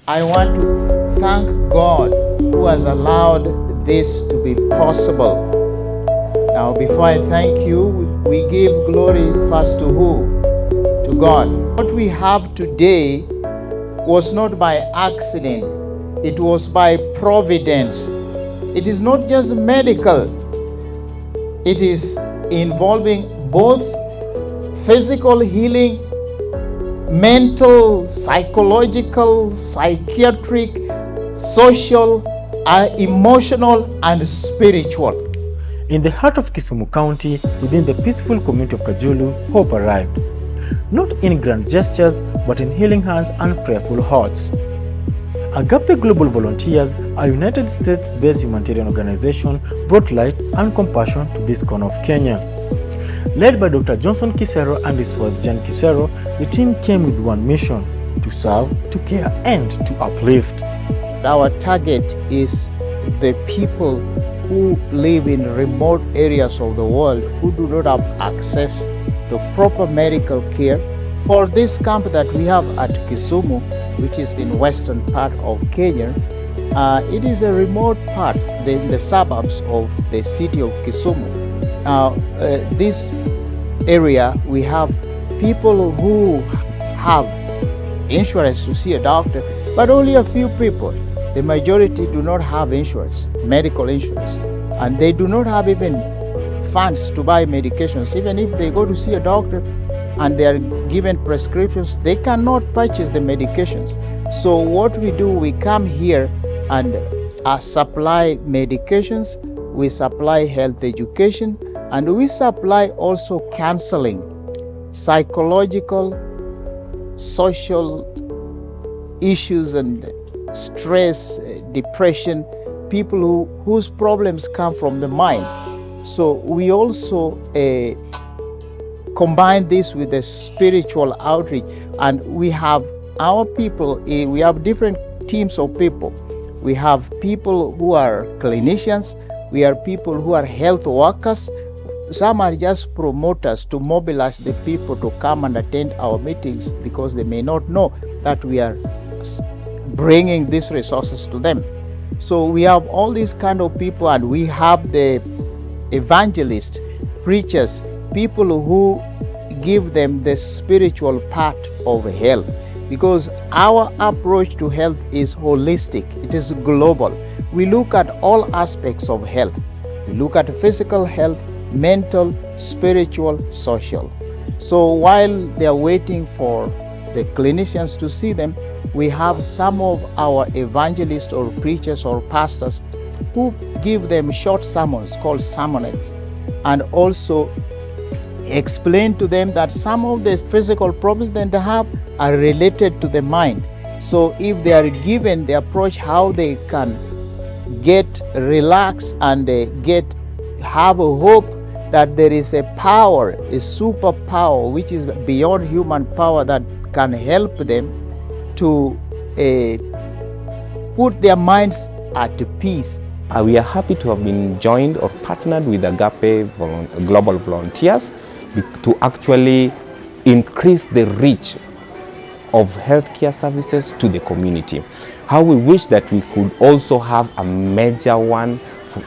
I want to thank God who has allowed this to be possible. Now, before I thank you, we give glory first to who? To God. What we have today was not by accident, it was by providence. It is not just medical, it is involving both physical healing, mental, psychological, psychiatric, social, emotional, and spiritual. In the heart of Kisumu County, within the peaceful community of Kajulu, hope arrived. Not in grand gestures, but in healing hands and prayerful hearts. Agape Global Volunteers, a United States-based humanitarian organization, brought light and compassion to this corner of Kenya. Led by Dr. Johnson Kisero and his wife Jan Kisero, the team came with one mission: to serve, to care, and to uplift. Our target is the people who live in remote areas of the world who do not have access to proper medical care. For this camp that we have at Kisumu, which is in western part of Kenya, it is a remote part, it's in the suburbs of the city of Kisumu. Now, this area, we have people who have insurance to see a doctor, but only a few people. The majority do not have insurance, medical insurance, and they do not have even funds to buy medications. Even if they go to see a doctor and they are given prescriptions, they cannot purchase the medications. So what we do, we come here and supply medications, we supply health education, and we supply also counseling, psychological, social issues and stress, depression, people whose problems come from the mind. So we also combine this with the spiritual outreach, and we have our people, we have different teams of people. We have people who are clinicians, we have people who are health workers, some are just promoters to mobilize the people to come and attend our meetings because they may not know that we are bringing these resources to them. So we have all these kind of people, and we have the evangelists, preachers, people who give them the spiritual part of health, because our approach to health is holistic, it is global. We look at all aspects of health. We look at physical health, mental, spiritual, social. So while they are waiting for the clinicians to see them, we have some of our evangelists or preachers or pastors who give them short sermons called sermonettes, and also explain to them that some of the physical problems that they have are related to the mind. So if they are given the approach how they can get relaxed and have a hope that there is a power, a superpower which is beyond human power that can help them to put their minds at peace. We are happy to have been joined or partnered with Agape Global Volunteers to actually increase the reach of healthcare services to the community. How we wish that we could also have a major one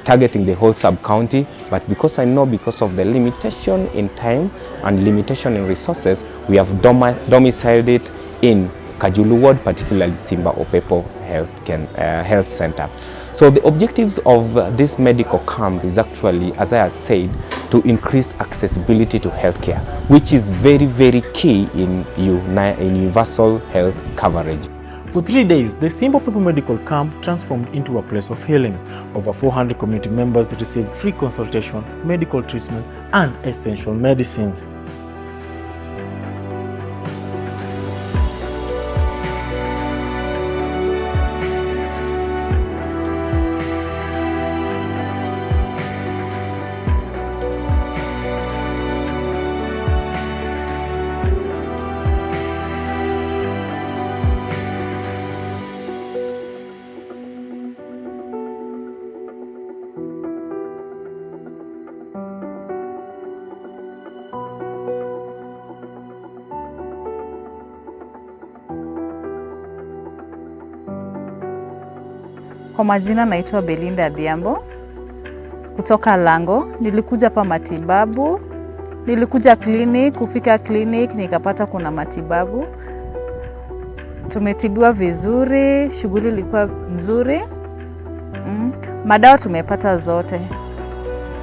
targeting the whole sub-county, but because of the limitation in time and limitation in resources, we have domiciled it in Kajulu Ward, particularly Simba Opepo Health Center. So the objectives of this medical camp is actually, as I had said, to increase accessibility to healthcare, which is very, very key in universal health coverage. For 3 days, the Simba Opepo Medical Camp transformed into a place of healing. Over 400 community members received free consultation, medical treatment, and essential medicines. Kwa majina naitwa Belinda Adhiambo kutoka Lango. Nilikuja pa matibabu. Nilikuja clinic, kufika clinic nikapata kuna matibabu. Tumetibiwa vizuri, shughuli ilikuwa nzuri. Madawa tumepata zote.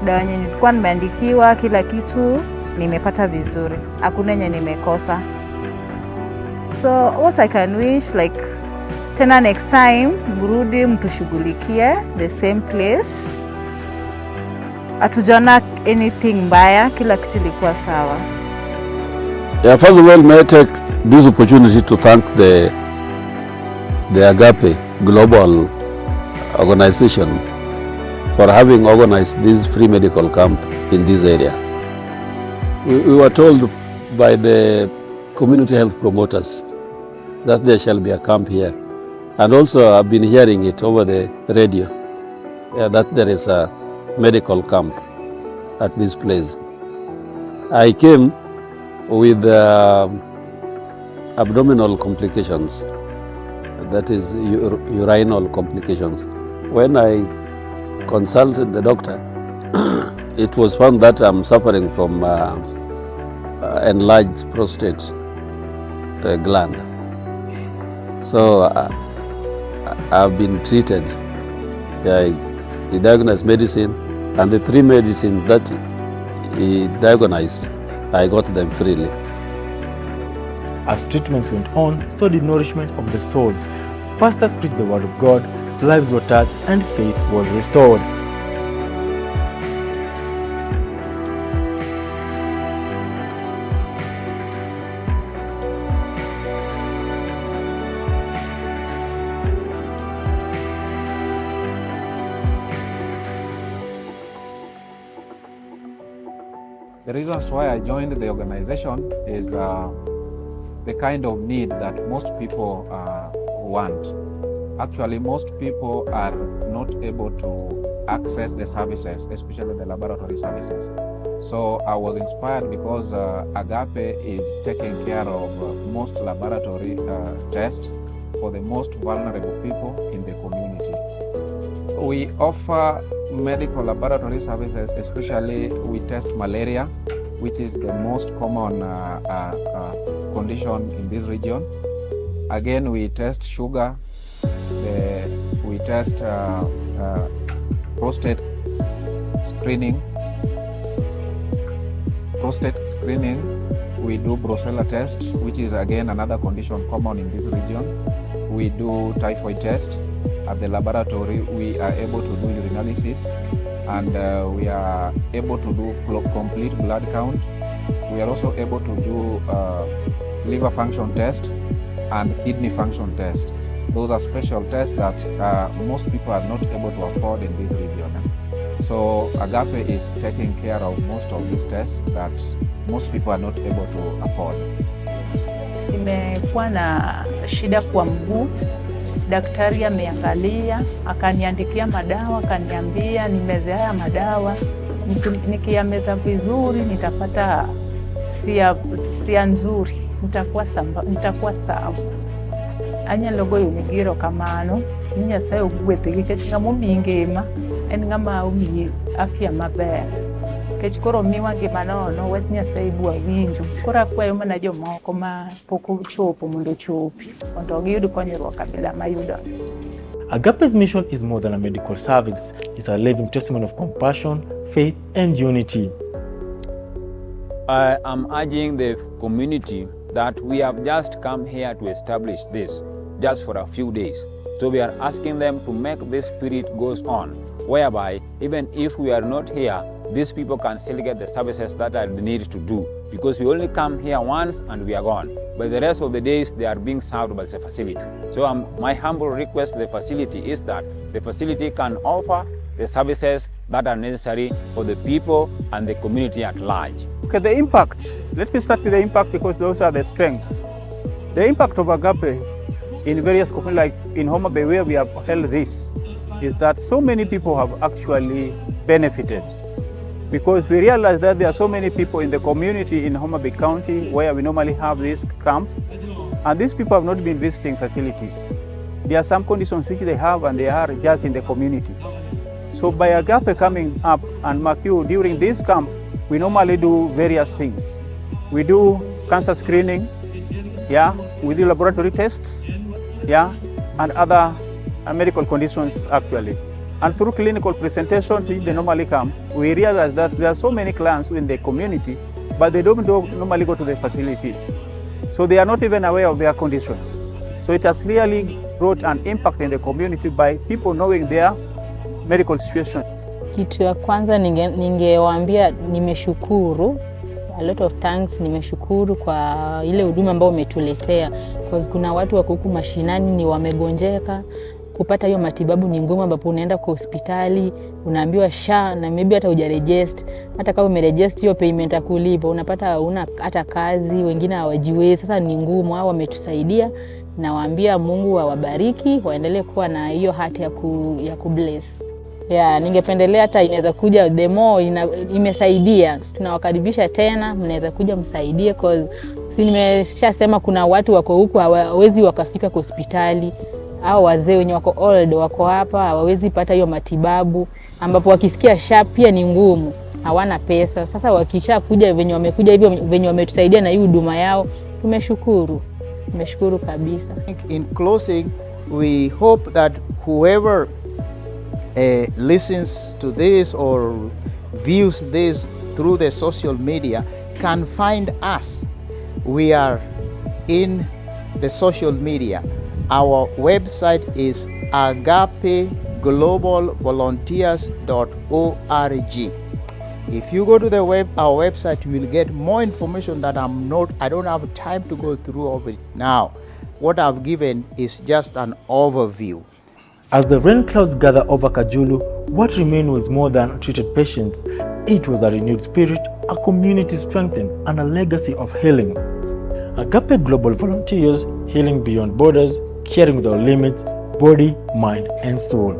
Dawa yenye nilikuwa nimeandikiwa, kila kitu nimepata vizuri. Hakuna yenye nimekosa. So what I can wish, like, tena next time mrudi mtushughulikie the same place. Hatujaona anything mbaya, kila kitu ilikuwa sawa. Yeah, first of all, may I take this opportunity to thank the Agape Global Organization for having organized this free medical camp in this area. We were told by the community health promoters that there shall be a camp here. And also I've been hearing it over the radio, that there is a medical camp at this place. I came with abdominal complications, that is urinal complications. When I consulted the doctor, it was found that I'm suffering from enlarged prostate gland. So I've been treated. He diagnosed medicine, and the 3 medicines that he diagnosed, I got them freely. As treatment went on, so did nourishment of the soul. Pastors preached the word of God, lives were touched, and faith was restored. The reasons why I joined the organization is the kind of need that most people want. Actually, most people are not able to access the services, especially the laboratory services. So I was inspired because Agape is taking care of most laboratory tests for the most vulnerable people in the community. We offer medical laboratory services, especially we test malaria, which is the most common condition in this region. Again, we test sugar, we test prostate screening. We do brucella test, which is again another condition common in this region. We do typhoid test. At the laboratory, we are able to do urinalysis, and we are able to do complete blood count. We are also able to do liver function test and kidney function test. Those are special tests that most people are not able to afford in this region. So Agape is taking care of most of these tests that most people are not able to afford. Nimekuwa na shida kwa mguu. Daktari ameangalia, akaniandikia madawa, akaniambia nimeze haya madawa. Nikiyameza vizuri nitapata sia nzuri, nitakuwa sawa. Anya logo yunigiro kamano, ninya sayo gwethigike ngamo mingema, en ngama umi afya maber. Kechikoro miwa ngimanono wetnya saibu winjo. Kora kwa yoma na jomoko ma poko chopo mondo chopi. Mondo giyudo konyruok kabila mayudo. Agape's mission is more than a medical service. It's a living testimony of compassion, faith, and unity. I am urging the community that we have just come here to establish this just for a few days. So we are asking them to make this spirit goes on, whereby even if we are not here, these people can still get the services that are needed to do, because we only come here once and we are gone. But the rest of the days, they are being served by the facility. So my humble request to the facility is that the facility can offer the services that are necessary for the people and the community at large. Okay, the impact. Let me start with the impact because those are the strengths. The impact of Agape in various communities, like in Homa Bay where we have held this, is that so many people have actually benefited. Because we realize that there are so many people in the community in Homa Bay County where we normally have this camp, and these people have not been visiting facilities. there are some conditions which they have and they are just in the community. So by Agape coming up and Makiu during this camp, we normally do various things. We do cancer screening, yeah, we do laboratory tests, yeah, and other medical conditions actually. And through clinical presentations which they normally come, we realize that there are so many clients in the community, but they don't normally go to the facilities. So they are not even aware of their conditions. So it has really brought an impact in the community by people knowing their medical situation. Kitu ya kwanza ningewaambia nimeshukuru, a lot of thanks, nimeshukuru kwa ile huduma ambayo umetuletea, because kuna watu wako huku mashinani ni wamegonjeka, kupata hiyo matibabu ni ngumu, ambapo unaenda kwa hospitali unaambiwa SHA na maybe hata hujaregister, hata kama umeregister hiyo payment akulipa unapata una hata kazi, wengine hawajiwezi. Sasa ni ngumu. Hao wametusaidia, na waambia Mungu awabariki, waendelee kuwa na hiyo hati ya kubless. Yeah, ningependelea hata inaweza kuja the more imesaidia. Tunawakaribisha tena, mnaweza kuja msaidie, cause nimeshasema kuna watu wako huku hawawezi wakafika kwa hospitali. Hao wazee wenye wako old wako hapa hawawezi pata hiyo matibabu, ambapo wakisikia SHA pia ni ngumu, hawana pesa. Sasa wakisha kuja venye wamekuja hivyo, venye wametusaidia na hii huduma yao, tumeshukuru. Tumeshukuru kabisa. In closing, we hope that whoever listens to this or views this through the social media can find us. We are in the social media. Our website is agapeglobalvolunteers.org. If you go to our website, you will get more information that I don't have time to go through all of it now. What I've given is just an overview. As the rain clouds gather over Kajulu, what remained was more than treated patients. It was a renewed spirit, a community strengthened, and a legacy of healing. Agape Global Volunteers, healing beyond borders, caring without limits, body, mind, and soul.